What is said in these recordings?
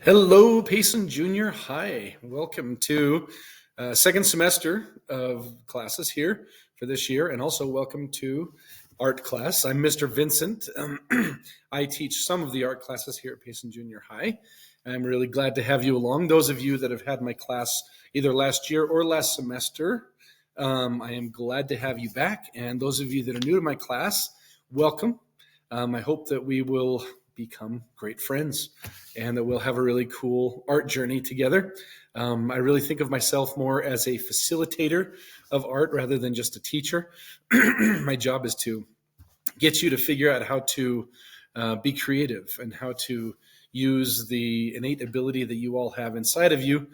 Hello, Payson Junior High. Welcome to second semester of classes here for this year, and also welcome to art class. I'm Mr. Vincent. I teach some of the art classes here at Payson Junior High. I'm really glad to have you along. Those of you that have had my class either last year or last semester, I am glad to have you back. And those of you that are new to my class, welcome. I hope that we will become great friends and that we'll have a really cool art journey together. I really think of myself more as a facilitator of art rather than just a teacher. My job is to get you to figure out how to be creative and how to use the innate ability that you all have inside of you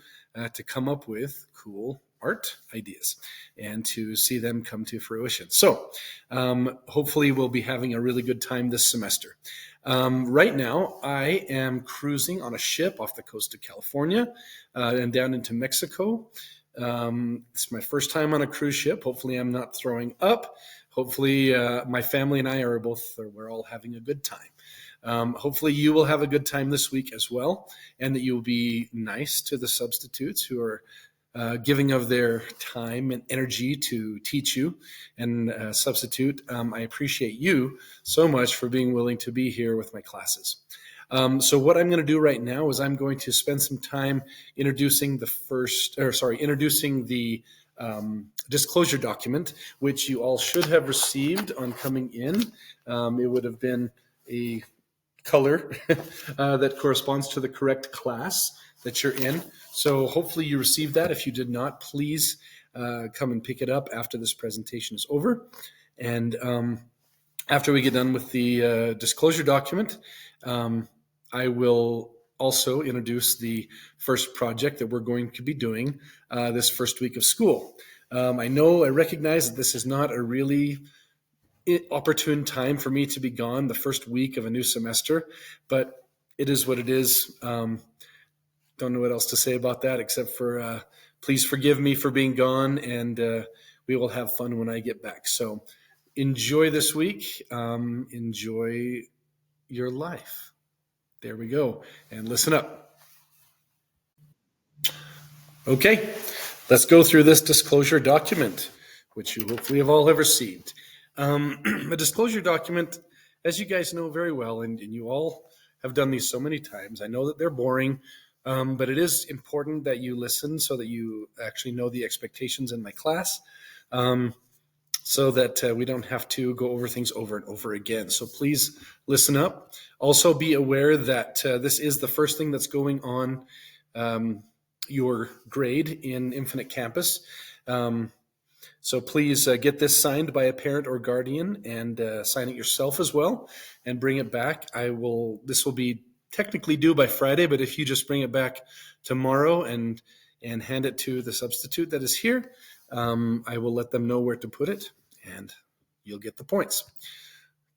to come up with cool art ideas and to see them come to fruition. So hopefully we'll be having a really good time this semester. Right now, I am cruising on a ship off the coast of California and down into Mexico. It's my first time on a cruise ship. Hopefully I'm not throwing up. Hopefully my family and I we're all having a good time. Hopefully you will have a good time this week as well, and that you will be nice to the substitutes who are giving of their time and energy to teach you and substitute. I appreciate you so much for being willing to be here with my classes. So what I'm going to do right now is I'm going to spend some time introducing the disclosure document, which you all should have received on coming in. It would have been a color that corresponds to the correct class that you're in. So hopefully you received that. If you did not, please come and pick it up after this presentation is over. And after we get done with the disclosure document, I will also introduce the first project that we're going to be doing this first week of school. I recognize that this is not a really opportune time for me to be gone the first week of a new semester, but it is what it is. Don't know what else to say about that except for please forgive me for being gone, and we will have fun when I get back. So enjoy this week. Enjoy your life. There we go. And listen up. Okay, let's go through this disclosure document, which you hopefully have all received. A disclosure document, as you guys know very well, and you all have done these so many times, I know that they're boring, but it is important that you listen so that you actually know the expectations in my class, so that we don't have to go over things over and over again. So please listen up. Also be aware that this is the first thing that's going on your grade in Infinite Campus. So please get this signed by a parent or guardian, and sign it yourself as well and bring it back. This will be technically due by Friday, but if you just bring it back tomorrow and hand it to the substitute that is here, I will let them know where to put it, and you'll get the points.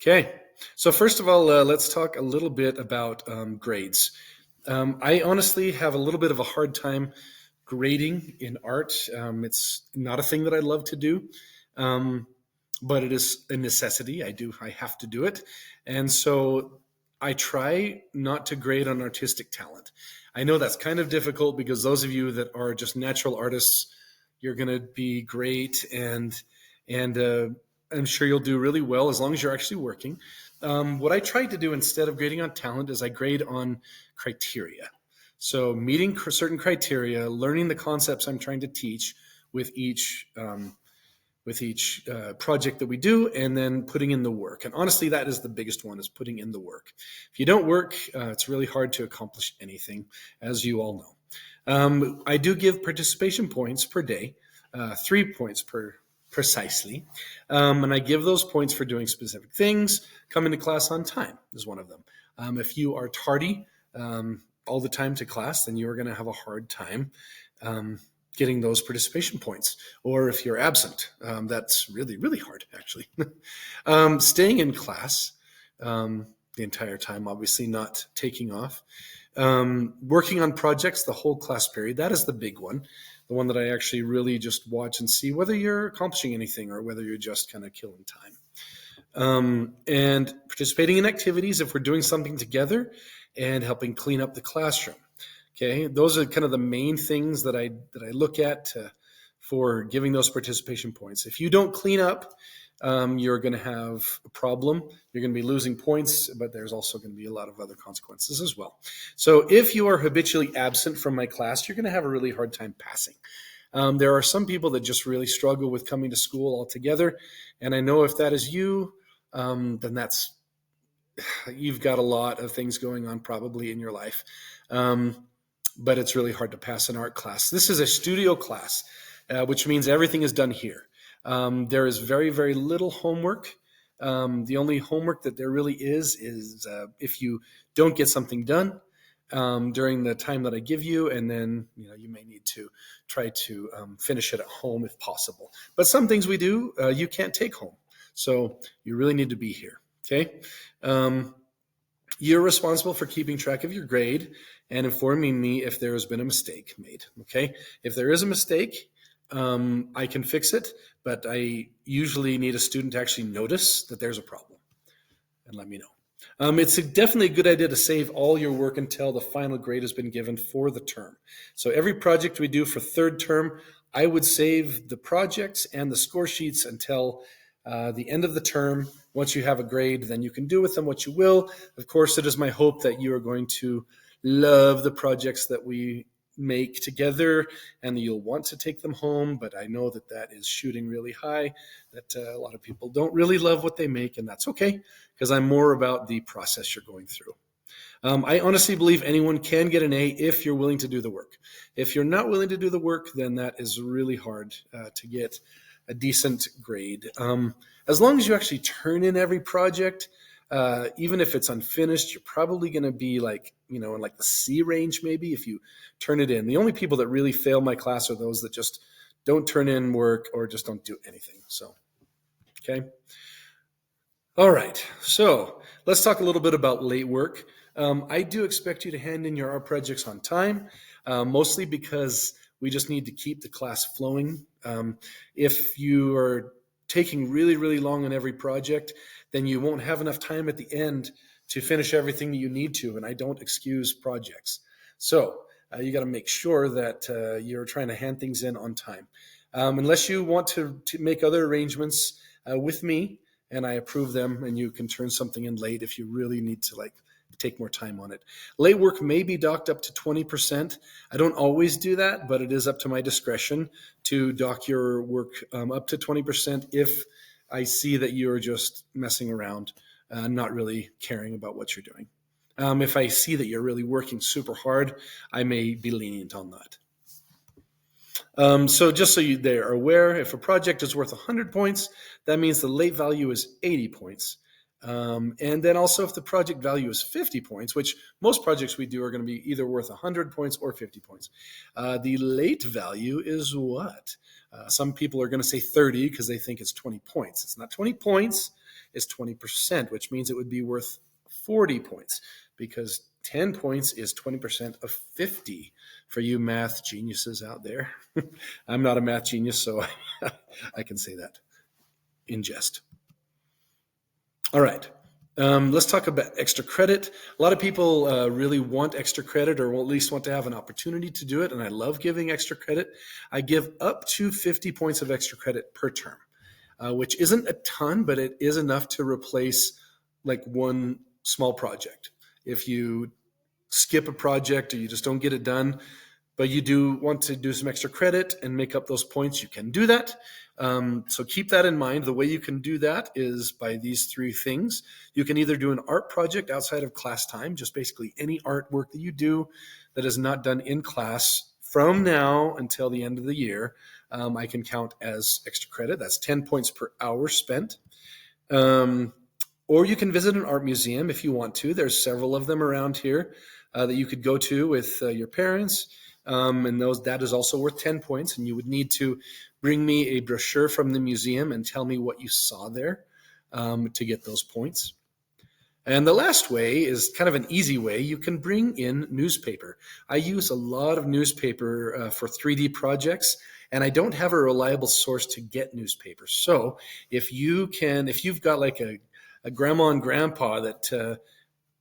Okay, so first of all, let's talk a little bit about grades. I honestly have a little bit of a hard time grading in art. It's not a thing that I love to do, but it is a necessity. I have to do it. And so I try not to grade on artistic talent. I know that's kind of difficult because those of you that are just natural artists, you're going to be great, and I'm sure you'll do really well as long as you're actually working. What I try to do instead of grading on talent is I grade on criteria. So meeting certain criteria, learning the concepts I'm trying to teach with each project that we do, and then putting in the work. And honestly, that is the biggest one, is putting in the work. If you don't work, it's really hard to accomplish anything, as you all know. I do give participation points per day, 3 points precisely. And I give those points for doing specific things. Coming to class on time is one of them. If you are tardy all the time to class, then you're going to have a hard time getting those participation points. Or if you're absent, that's really, really hard, actually. Staying in class the entire time, obviously not taking off. Working on projects the whole class period, that is the big one. The one that I actually really just watch and see whether you're accomplishing anything or whether you're just kind of killing time. And participating in activities if we're doing something together, and helping clean up the classroom. Okay, those are kind of the main things that I look at for giving those participation points. If you don't clean up, you're going to have a problem. You're going to be losing points, but there's also going to be a lot of other consequences as well. So if you are habitually absent from my class, you're going to have a really hard time passing. There are some people that just really struggle with coming to school altogether, and I know if that is you, then you've got a lot of things going on probably in your life. But it's really hard to pass an art class. This is a studio class, which means everything is done here. There is very, very little homework. The only homework that there really is if you don't get something done during the time that I give you, and then you may need to try to finish it at home if possible. But some things we do you can't take home, so you really need to be here. Okay. You're responsible for keeping track of your grade and informing me if there has been a mistake made. Okay. If there is a mistake, I can fix it, but I usually need a student to actually notice that there's a problem and let me know. It's definitely a good idea to save all your work until the final grade has been given for the term. So every project we do for third term, I would save the projects and the score sheets until the end of the term. Once you have a grade, then you can do with them what you will. Of course, it is my hope that you are going to love the projects that we make together and that you'll want to take them home. But I know that that is shooting really high, that a lot of people don't really love what they make, and that's okay, because I'm more about the process you're going through. I honestly believe anyone can get an A if you're willing to do the work. If you're not willing to do the work, then that is really hard to get a decent grade. As long as you actually turn in every project, even if it's unfinished, you're probably going to be in like the C range maybe if you turn it in. The only people that really fail my class are those that just don't turn in work or just don't do anything. So, okay. All right. So let's talk a little bit about late work. I do expect you to hand in your art projects on time, mostly because we just need to keep the class flowing. If you are taking really, really long on every project, then you won't have enough time at the end to finish everything that you need to, and I don't excuse projects. So you got to make sure that you're trying to hand things in on time. Unless you want to make other arrangements with me, and I approve them, and you can turn something in late if you really need to take more time on it. Late work may be docked up to 20%. I don't always do that, but it is up to my discretion to dock your work up to 20% if I see that you're just messing around, not really caring about what you're doing. If I see that you're really working super hard, I may be lenient on that. So just so they are aware, if a project is worth 100 points, that means the late value is 80 points. And then also if the project value is 50 points, which most projects we do are going to be either worth 100 points or 50 points. The late value is what? Some people are going to say 30 because they think it's 20 points. It's not 20 points, it's 20%, which means it would be worth 40 points because 10 points is 20% of 50 for you math geniuses out there. I'm not a math genius, so I can say that in jest. All right. Let's talk about extra credit. A lot of people really want extra credit or at least want to have an opportunity to do it, and I love giving extra credit. I give up to 50 points of extra credit per term, which isn't a ton, but it is enough to replace one small project. If you skip a project or you just don't get it done, but you do want to do some extra credit and make up those points, you can do that. So keep that in mind. The way you can do that is by these three things. You can either do an art project outside of class time, just basically any artwork that you do that is not done in class from now until the end of the year. I can count as extra credit. That's 10 points per hour spent. Or you can visit an art museum if you want to. There's several of them around here that you could go to with your parents. And that is also worth 10 points. And you would need to bring me a brochure from the museum and tell me what you saw there to get those points. And the last way is kind of an easy way. You can bring in newspaper. I use a lot of newspaper for 3D projects, and I don't have a reliable source to get newspaper. So if you've got a grandma and grandpa that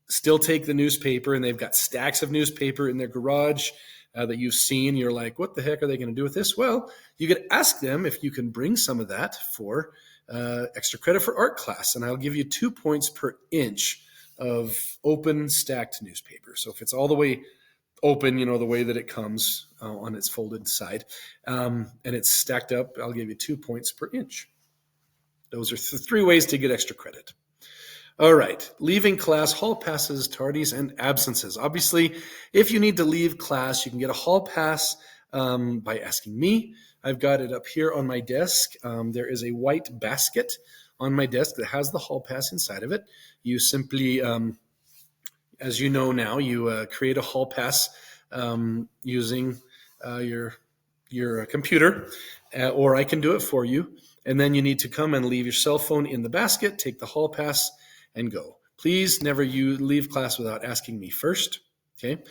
still take the newspaper, and they've got stacks of newspaper in their garage that you've seen. You're like, what the heck are they going to do with this? Well, you could ask them if you can bring some of that for extra credit for art class, and I'll give you 2 points per inch of open stacked newspaper. So if it's all the way open, the way that it comes on its folded side, and it's stacked up, I'll give you 2 points per inch. Those are 3 ways to get extra credit. All right, leaving class, hall passes, tardies, and absences. Obviously, if you need to leave class, you can get a hall pass by asking me. I've got it up here on my desk. There is a white basket on my desk that has the hall pass inside of it. You simply, as you know now, you create a hall pass using your computer, or I can do it for you. And then you need to come and leave your cell phone in the basket, take the hall pass, and go. Please never you leave class without asking me first, okay?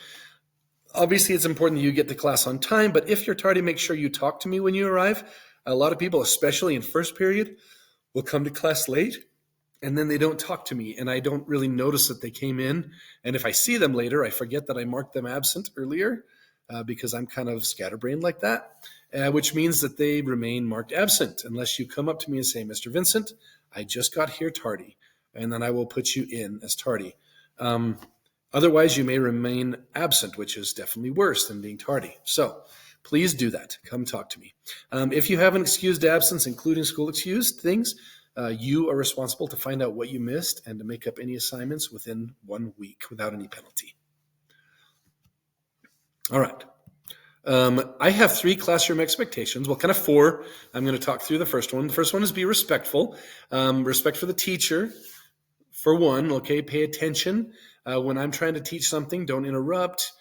Obviously, it's important that you get to class on time, but if you're tardy, make sure you talk to me when you arrive. A lot of people, especially in first period, will come to class late, and then they don't talk to me, and I don't really notice that they came in. And if I see them later, I forget that I marked them absent earlier because I'm kind of scatterbrained like that, which means that they remain marked absent unless you come up to me and say, Mr. Vincent, I just got here tardy, and then I will put you in as tardy. Otherwise, you may remain absent, which is definitely worse than being tardy. So please do that. Come talk to me. If you have an excused absence, including school excused things, you are responsible to find out what you missed and to make up any assignments within 1 week without any penalty. All right. I have 3 classroom expectations. Well, kind of 4. I'm going to talk through the first one. The first one is be respectful. Respect for the teacher. For one, okay, pay attention. When I'm trying to teach something, don't interrupt.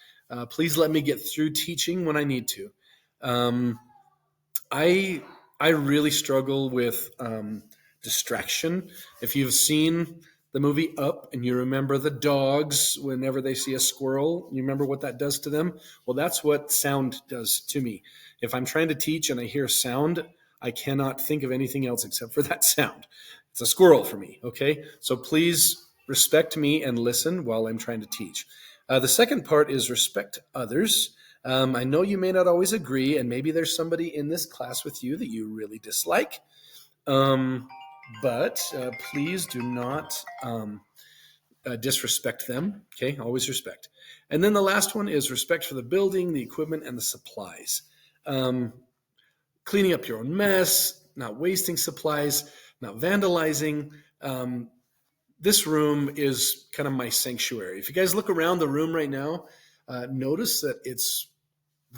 Please let me get through teaching when I need to. I really struggle with distraction. If you've seen the movie Up and you remember the dogs, whenever they see a squirrel, you remember what that does to them? Well, that's what sound does to me. If I'm trying to teach and I hear sound, I cannot think of anything else except for that sound. It's a squirrel for me, okay? So please respect me and listen while I'm trying to teach. The second part is respect others. I know you may not always agree, and maybe there's somebody in this class with you that you really dislike. But please do not disrespect them, okay? Always respect. And then the last one is respect for the building, the equipment, and the supplies. Cleaning up your own mess, not wasting supplies, not vandalizing. This room is kind of my sanctuary. If you guys look around the room right now, notice that it's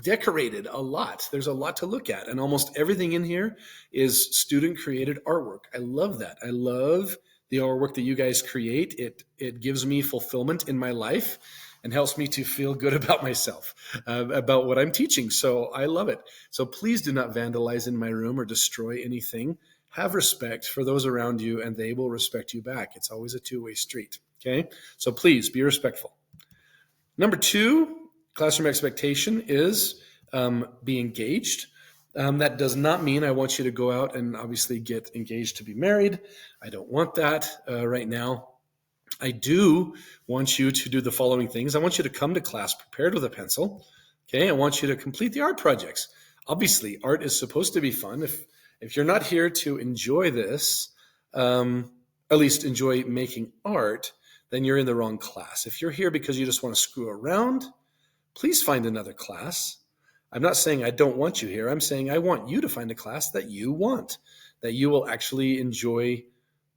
decorated a lot. There's a lot to look at, and almost everything in here is student-created artwork. I love that. I love the artwork that you guys create. It gives me fulfillment in my life and helps me to feel good about myself, about what I'm teaching. So I love it. So please do not vandalize in my room or destroy anything. Have respect for those around you, and they will respect you back. It's always a two-way street, okay? So please be respectful. Number 2, classroom expectation is be engaged. That does not mean I want you to go out and obviously get engaged to be married. I don't want that right now. I do want you to do the following things. I want you to come to class prepared with a pencil. Okay, I want you to complete the art projects. Obviously, art is supposed to be fun. If you're not here to enjoy this, at least enjoy making art, then you're in the wrong class. If you're here because you just want to screw around, please find another class. I'm not saying I don't want you here. I'm saying I want you to find a class that you want, that you will actually enjoy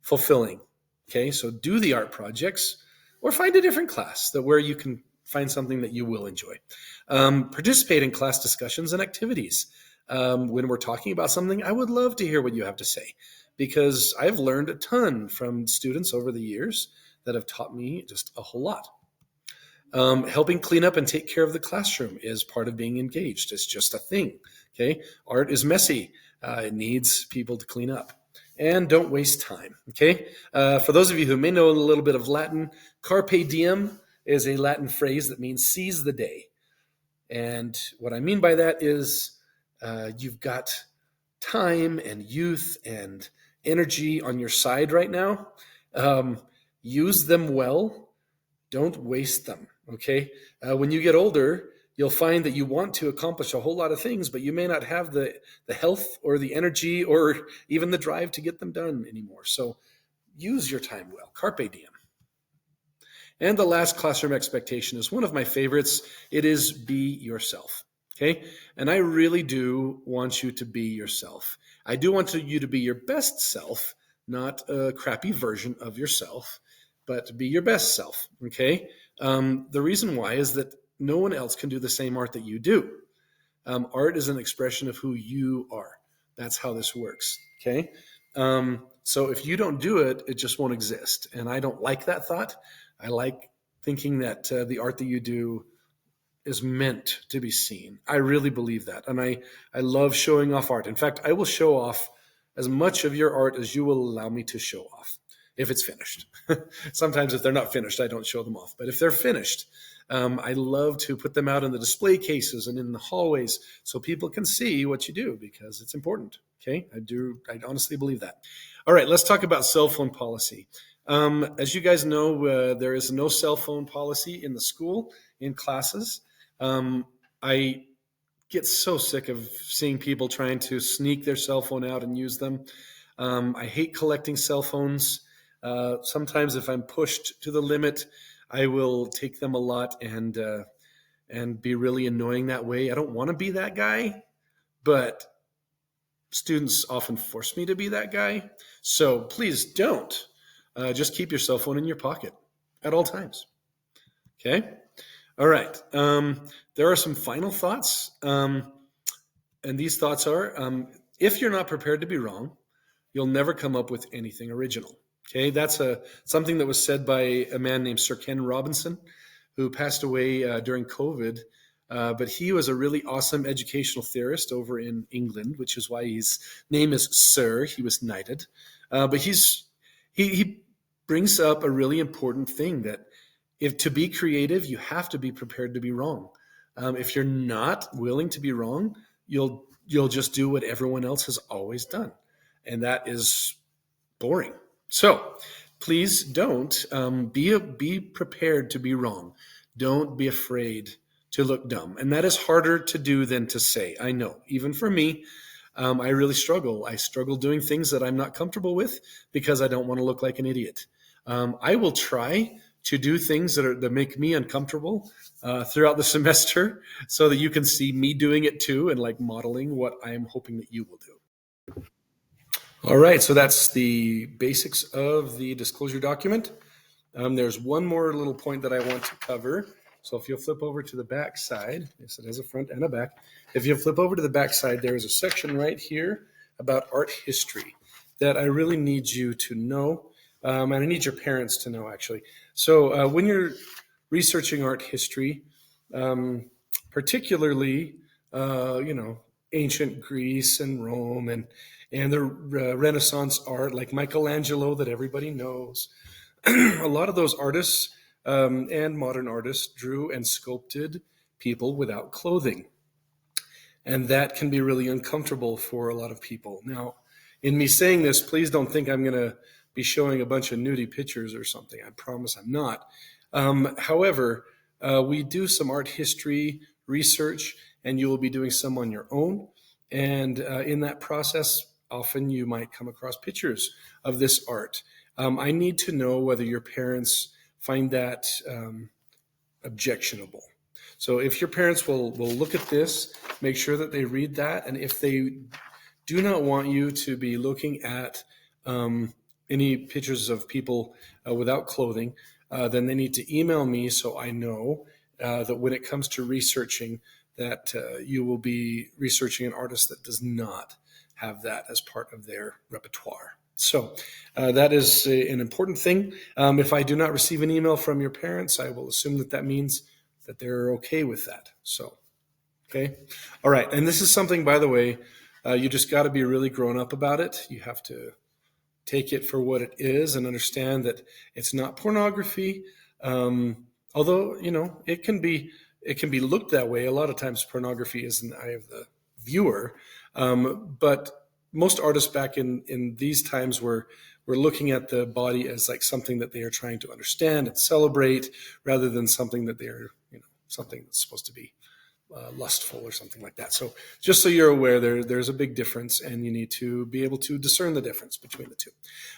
fulfilling. Okay, so do the art projects or find a different class where you can find something that you will enjoy. Participate in class discussions and activities. When we're talking about something, I would love to hear what you have to say because I've learned a ton from students over the years that have taught me just a whole lot. Helping clean up and take care of the classroom is part of being engaged. It's just a thing, okay? Art is messy. It needs people to clean up. And don't waste time, okay? For those of you who may know a little bit of Latin, carpe diem is a Latin phrase that means seize the day. And what I mean by that is you've got time and youth and energy on your side right now. Use them well. Don't waste them, okay? When you get older, you'll find that you want to accomplish a whole lot of things, but you may not have the health or the energy or even the drive to get them done anymore. So use your time well. Carpe diem. And the last classroom expectation is one of my favorites. It is be yourself. Okay. And I really do want you to be yourself. I do want you to be your best self, not a crappy version of yourself, but be your best self. Okay. The reason why is that no one else can do the same art that you do. Art is an expression of who you are. That's how this works. Okay. So if you don't do it, it just won't exist. And I don't like that thought. I like thinking that the art that you do is meant to be seen. I really believe that. And I love showing off art. In fact, I will show off as much of your art as you will allow me to show off if it's finished. Sometimes if they're not finished, I don't show them off. But if they're finished, I love to put them out in the display cases and in the hallways so people can see what you do because it's important. Okay, I honestly believe that. All right, let's talk about cell phone policy. As you guys know, there is no cell phone policy in the school, in classes. I get so sick of seeing people trying to sneak their cell phone out and use them. I hate collecting cell phones. Sometimes if I'm pushed to the limit, I will take them a lot and be really annoying that way. I don't want to be that guy, but students often force me to be that guy. So please don't. Just keep your cell phone in your pocket at all times. Okay? All right. There are some final thoughts. And these thoughts are, if you're not prepared to be wrong, you'll never come up with anything original. Okay? That's something that was said by a man named Sir Ken Robinson, who passed away during COVID. But he was a really awesome educational theorist over in England, which is why his name is Sir. He was knighted. But he brings up a really important thing that if to be creative, you have to be prepared to be wrong. If you're not willing to be wrong, you'll just do what everyone else has always done. And that is boring. So please don't be prepared to be wrong. Don't be afraid to look dumb. And that is harder to do than to say. I know, even for me, I really struggle. I struggle doing things that I'm not comfortable with because I don't want to look like an idiot. I will try to do things that make me uncomfortable throughout the semester so that you can see me doing it too and like modeling what I am hoping that you will do. All right, so that's the basics of the disclosure document. There's one more little point that I want to cover. So if you'll flip over to the back side, yes, it has a front and a back. If you'll flip over to the back side, there is a section right here about art history that I really need you to know, and I need your parents to know, actually. So when you're researching art history, particularly, ancient Greece and Rome and the Renaissance art, like Michelangelo that everybody knows, a lot of those artists and modern artists drew and sculpted people without clothing. And that can be really uncomfortable for a lot of people. Now, in me saying this, please don't think I'm going to be showing a bunch of nudie pictures or something. I promise I'm not. However, we do some art history research, and you will be doing some on your own. And in that process, often you might come across pictures of this art. I need to know whether your parents find that objectionable. So if your parents will look at this, make sure that they read that. And if they do not want you to be looking at any pictures of people without clothing, then they need to email me so I know that when it comes to researching, that you will be researching an artist that does not have that as part of their repertoire. So that is an important thing. If I do not receive an email from your parents, I will assume that means that they're okay with that. So, okay. All right. And this is something, by the way, you just got to be really grown up about it. You have to take it for what it is and understand that it's not pornography. Although, it can be looked that way. A lot of times pornography is in the eye of the viewer. But most artists back in these times were we're looking at the body as like something that they are trying to understand and celebrate, rather than something that they're, something that's supposed to be lustful or something like that. So just so you're aware, there's a big difference, and you need to be able to discern the difference between the two.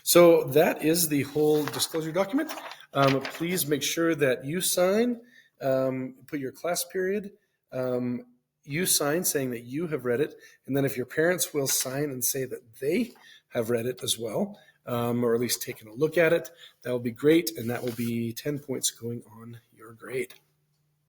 So that is the whole disclosure document. Please make sure that you sign, put your class period, you sign saying that you have read it, and then if your parents will sign and say that they have read it as well, or at least taken a look at it, that will be great, and that will be 10 points going on your grade.